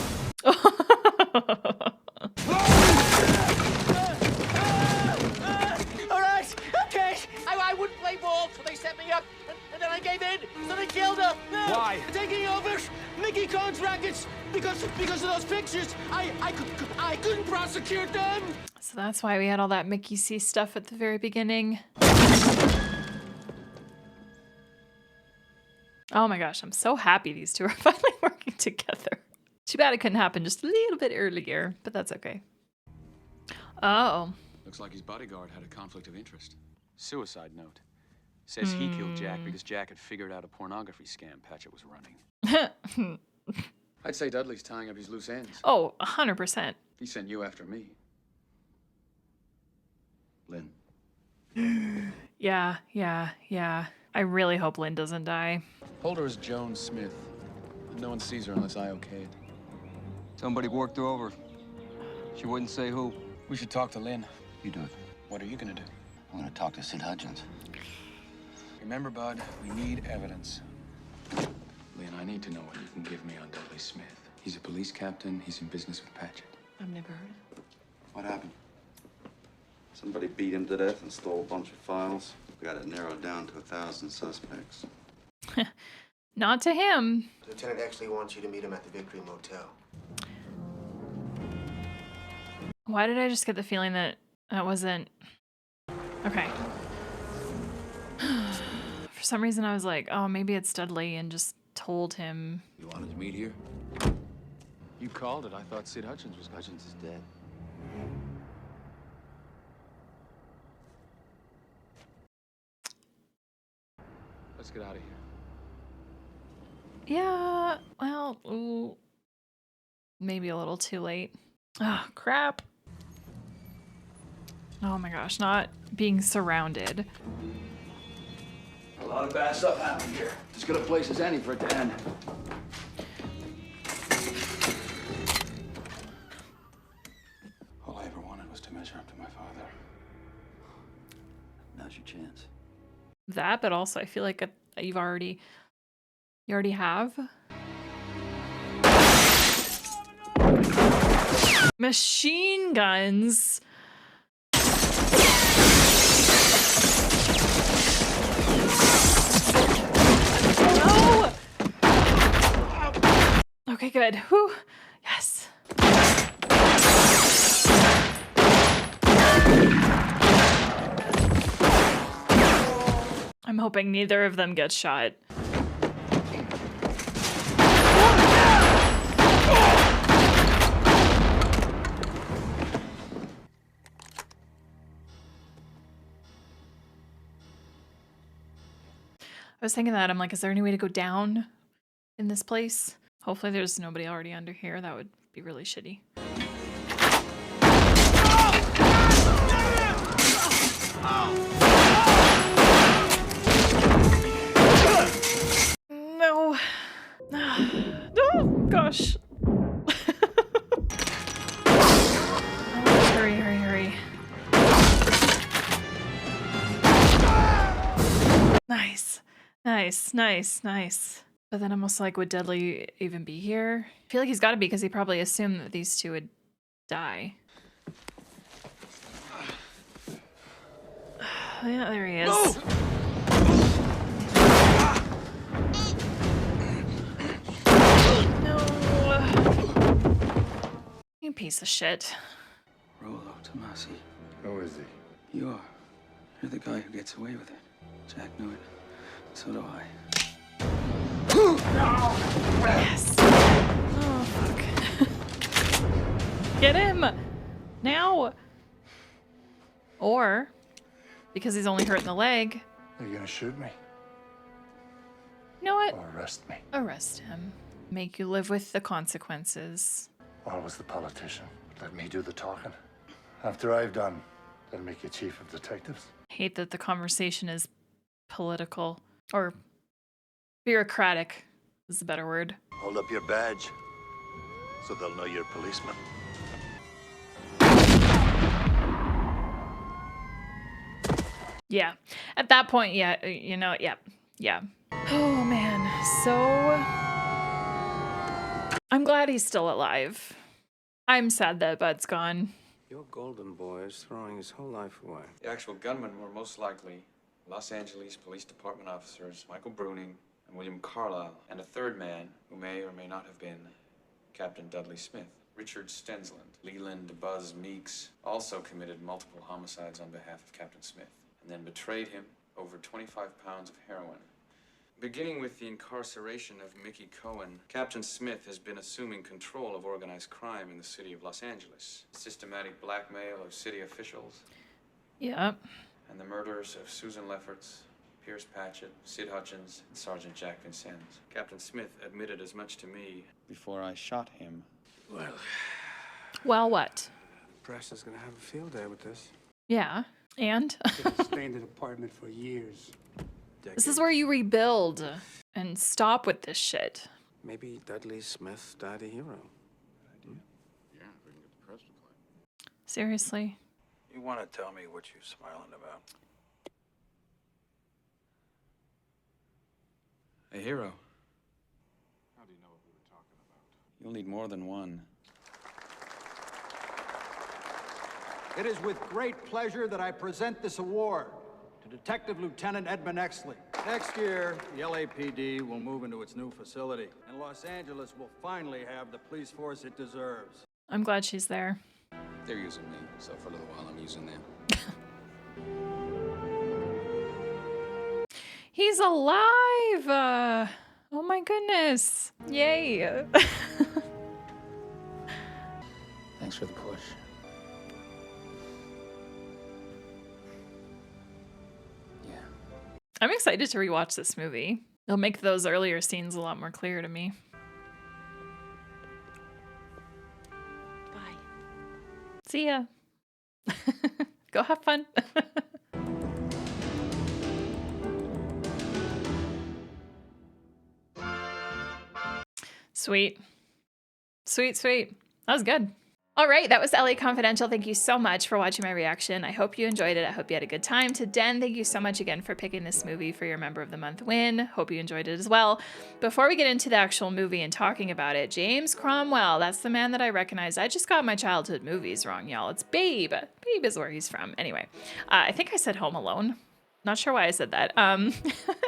J: All right, okay. I wouldn't play ball, so they set me up, and then I gave in, so they killed her.
B: Why?
J: Taking over Mickey Cohn's rackets because of those pictures. I couldn't prosecute them.
A: So that's why we had all that Mickey C stuff at the very beginning. Oh my gosh, I'm so happy these two are finally working together. Too bad it couldn't happen just a little bit earlier, but that's okay. Oh,
H: Looks like his bodyguard had a conflict of interest. Suicide note. Says he killed Jack because Jack had figured out a pornography scam Patchett was running. I'd say Dudley's tying up his loose ends.
A: Oh, 100%.
H: He sent you after me. Lynn.
A: Yeah. I really hope Lynn doesn't die.
F: Hold her as Joan Smith. No one sees her unless I okay it.
O: Somebody worked her over. She wouldn't say who.
F: We should talk to Lynn.
D: You do it.
F: What are you gonna do?
D: I'm gonna talk to Sid Hudgens.
F: Remember, Bud, we need evidence. Lynn, I need to know what you can give me on Dudley Smith. He's a police captain. He's in business with Patchett.
R: I've never heard of it.
Q: What happened? Somebody beat him to death and stole a bunch of files. We got it narrowed down to 1,000 suspects.
A: Not to him.
S: Lieutenant Exley wants you to meet him at the Victory Motel.
A: Why did I just get the feeling that wasn't... Okay. For some reason I was like, oh, maybe it's Dudley, and just told him.
F: You wanted to meet here? You called it. I thought Sid Hutchins was...
D: Hutchins is dead.
F: Let's get out of here.
A: Yeah, well, ooh, maybe a little too late. Oh, crap. Oh my gosh, not being surrounded.
D: A lot of bad stuff happened here. As good a place as any for it to end.
F: All I ever wanted was to measure up to my father.
D: Now's your chance.
A: That, but also I feel like you already have. Machine guns. No. Okay, good. Whew. Yes. I'm hoping neither of them get shot. I was thinking that. I'm like, is there any way to go down in this place? Hopefully there's nobody already under here. That would be really shitty. No. Oh, gosh. Hurry. Nice. But then I'm almost like, would Dudley even be here? I feel like he's got to be, because he probably assumed that these two would die. Yeah, there he is. No. You piece of shit.
D: Rollo Tomasi.
G: Who is he?
D: You are. You're the guy who gets away with it. Jack knew it. So do I.
A: Yes. Oh, fuck. Get him! Now! Or, because he's only hurt in the leg.
G: Are you gonna shoot me?
A: You know what?
G: Or arrest me?
A: Arrest him. Make you live with the consequences.
G: Always the politician. Let me do the talking. After I've done, they'll make you chief of detectives.
A: Hate that the conversation is political. Or bureaucratic is the better word.
G: Hold up your badge, so they'll know you're a policeman.
A: Yeah. At that point, yeah, you know, yeah. Oh, man. So I'm glad he's still alive. I'm sad that Bud's gone.
M: Your golden boy is throwing his whole life away.
H: The actual gunmen were most likely Los Angeles Police Department officers Michael Bruning and William Carlisle, and a third man who may or may not have been Captain Dudley Smith. Richard Stensland, Leland Buzz Meeks also committed multiple homicides on behalf of Captain Smith, and then betrayed him over 25 pounds of heroin Beginning with the incarceration of Mickey Cohen, Captain Smith has been assuming control of organized crime in the city of Los Angeles. Systematic blackmail of city officials.
A: Yep.
H: And the murders of Susan Lefferts, Pierce Patchett, Sid Hutchins, and Sergeant Jack Vincennes. Captain Smith admitted as much to me before I shot him.
A: Well, what?
K: The press is gonna have a field day with this.
A: Yeah. And?
K: Stay in the department for years.
A: This is where you rebuild and stop with this shit.
M: Maybe Dudley Smith died a hero.
Q: Yeah, if we can get the press to play.
A: Seriously.
N: You want to tell me what you're smiling about?
H: A hero.
J: How do you know what we were talking about?
H: You'll need more than one.
T: It is with great pleasure that I present this award to Detective Lieutenant Edmund Exley. Next year, the LAPD will move into its new facility, and Los Angeles will finally have the police force it deserves.
A: I'm glad she's there.
F: They're using me, so for a little while I'm using them.
A: He's alive! Oh my goodness. Yay.
F: Thanks for the push.
A: I'm excited to rewatch this movie. It'll make those earlier scenes a lot more clear to me.
R: Bye.
A: See ya. Go have fun. Sweet. Sweet, sweet. That was good. All right, that was LA Confidential. Thank you so much for watching my reaction. I hope you enjoyed it. I hope you had a good time. To Den, thank you so much again for picking this movie for your Member of the Month win. Hope you enjoyed it as well. Before we get into the actual movie and talking about it, James Cromwell, that's the man that I recognize. I just got my childhood movies wrong, y'all. It's Babe. Babe is where he's from. Anyway, I think I said Home Alone. Not sure why I said that.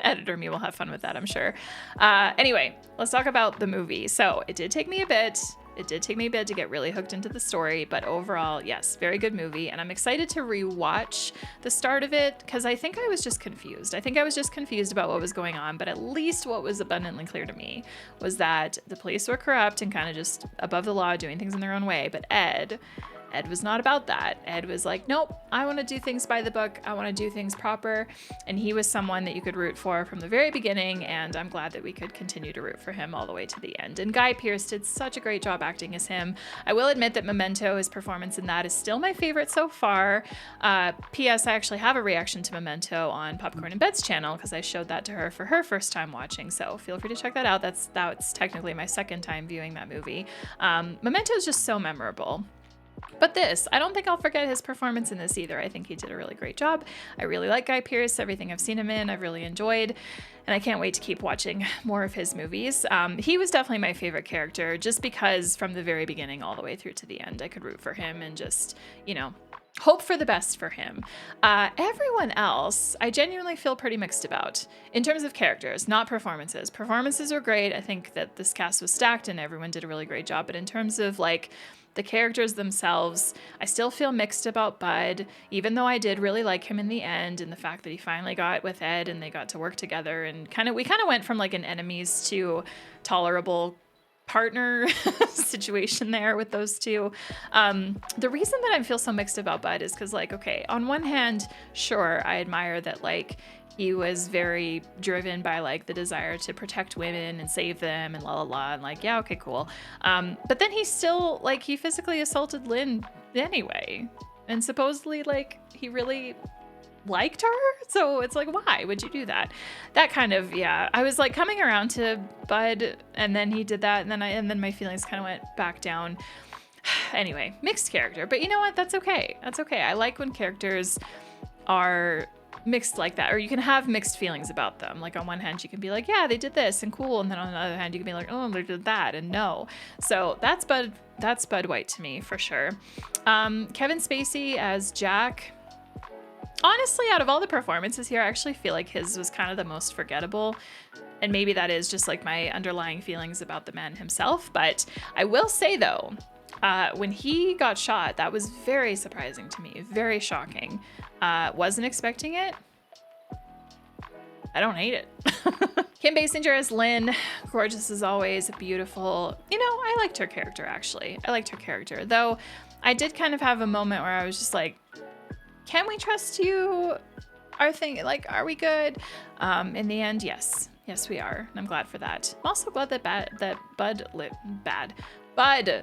A: Editor me will have fun with that, I'm sure. Anyway, let's talk about the movie. So it did take me a bit. It did take me a bit to get really hooked into the story, but overall, yes, very good movie. And I'm excited to rewatch the start of it because I think I was just confused. I think I was just confused about what was going on, but at least what was abundantly clear to me was that the police were corrupt and kind of just above the law, doing things in their own way. But Ed was not about that. Ed was like, nope, I want to do things by the book. I want to do things proper. And he was someone that you could root for from the very beginning. And I'm glad that we could continue to root for him all the way to the end. And Guy Pearce did such a great job acting as him. I will admit that Memento, his performance in that is still my favorite so far. P.S. I actually have a reaction to Memento on Popcorn and Bed's channel because I showed that to her for her first time watching. So feel free to check that out. That's technically my second time viewing that movie. Memento is just so memorable. But this, I don't think I'll forget his performance in this either. I think he did a really great job. I really like Guy Pearce. Everything I've seen him in, I've really enjoyed. And I can't wait to keep watching more of his movies. He was definitely my favorite character just because from the very beginning all the way through to the end, I could root for him and just, you know, hope for the best for him. Everyone else, I genuinely feel pretty mixed about in terms of characters, not performances. Performances are great. I think that this cast was stacked and everyone did a really great job. But in terms of like the characters themselves, I still feel mixed about Bud, even though I did really like him in the end and the fact that he finally got with Ed and they got to work together and we kind of went from like an enemies to tolerable partner situation there with those two. The reason that I feel so mixed about Bud is because like, okay, on one hand, sure, I admire that like he was very driven by like the desire to protect women and save them and and like, yeah, okay, cool. But then he still like, he physically assaulted Lynn anyway. And supposedly like he really liked her. So it's like, why would you do that? That kind of, yeah, I was like coming around to Bud and then he did that. And then my feelings kind of went back down. Anyway, mixed character, but you know what? That's okay. That's okay. I like when characters are mixed like that, or you can have mixed feelings about them. Like on one hand, you can be like, yeah, they did this and cool. And then on the other hand, you can be like, oh, they did that and no. So that's Bud White to me for sure. Kevin Spacey as Jack. Honestly, out of all the performances here, I actually feel like his was kind of the most forgettable. And maybe that is just like my underlying feelings about the man himself. But I will say though, when he got shot, that was very surprising to me, very shocking. Wasn't expecting it. I don't hate it. Kim Basinger as Lynn, gorgeous as always, beautiful. You know, I liked her character, actually. I liked her character, though I did kind of have a moment where I was just like, can we trust you? Are we good? In the end, yes. Yes, we are. And I'm glad for that. I'm also glad that Bud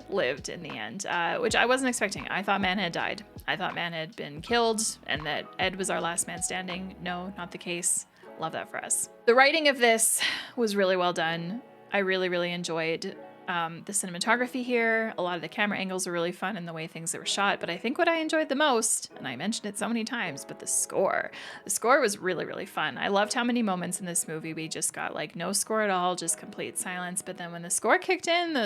A: lived in the end, which I wasn't expecting. I thought Man had died. I thought Man had been killed and that Ed was our last man standing. No, not the case. Love that for us. The writing of this was really well done. I really, really enjoyed the cinematography here. A lot of the camera angles were really fun and the way things were shot, but I think what I enjoyed the most, and I mentioned it so many times, but the score. The score was really, really fun. I loved how many moments in this movie we just got like no score at all, just complete silence, but then when the score kicked in,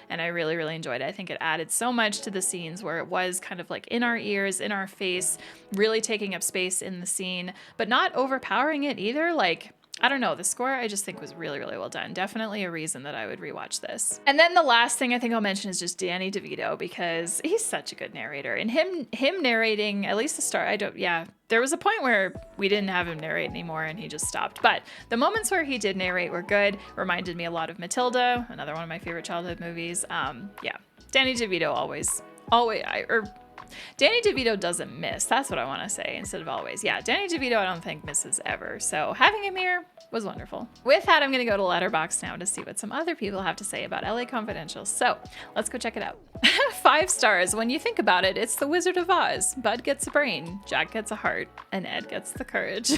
A: and I really, really enjoyed it. I think it added so much to the scenes where it was kind of like in our ears, in our face, really taking up space in the scene, but not overpowering it either. Like, I don't know, the score I just think was really, really well done. Definitely a reason that I would rewatch this. And then the last thing I think I'll mention is just Danny DeVito, because he's such a good narrator. And him narrating, at least the start, there was a point where we didn't have him narrate anymore and he just stopped. But the moments where he did narrate were good. Reminded me a lot of Matilda, another one of my favorite childhood movies. Danny DeVito Danny DeVito doesn't miss. That's what I want to say instead of always. Yeah, Danny DeVito I don't think misses ever. So having him here was wonderful. With that, I'm going to go to Letterboxd now to see what some other people have to say about LA Confidential. So let's go check it out. 5 stars. When you think about it, it's The Wizard of Oz. Bud gets a brain, Jack gets a heart, and Ed gets the courage.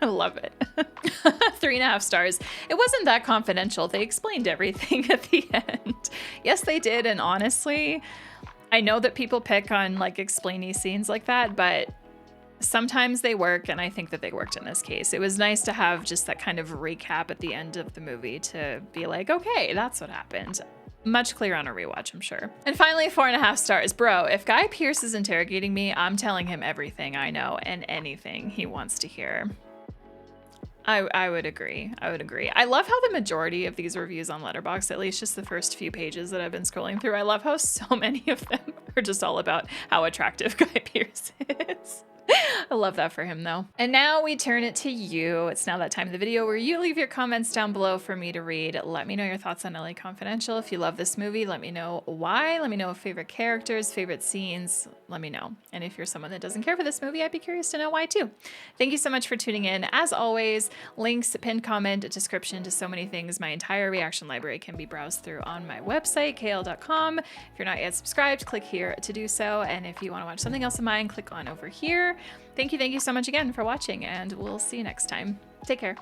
A: I love it. 3.5 stars. It wasn't that confidential. They explained everything at the end. Yes, they did. And honestly, I know that people pick on like explainy scenes like that, but sometimes they work, and I think that they worked in this case. It was nice to have just that kind of recap at the end of the movie to be like, okay, that's what happened. Much clearer on a rewatch, I'm sure. And finally, 4.5 stars. Bro, if Guy Pearce is interrogating me, I'm telling him everything I know and anything he wants to hear. I would agree. I love how the majority of these reviews on Letterboxd, at least just the first few pages that I've been scrolling through, I love how so many of them are just all about how attractive Guy Pearce is. I love that for him though. And now we turn it to you. It's now that time of the video where you leave your comments down below for me to read. Let me know your thoughts on LA Confidential. If you love this movie, let me know why. Let me know favorite characters, favorite scenes. Let me know. And if you're someone that doesn't care for this movie, I'd be curious to know why too. Thank you so much for tuning in. As always, links, pinned comment, description to so many things. My entire reaction library can be browsed through on my website, kl.com. If you're not yet subscribed, click here to do so. And if you want to watch something else of mine, click on over here. Thank you so much again for watching, and we'll see you next time. Take care.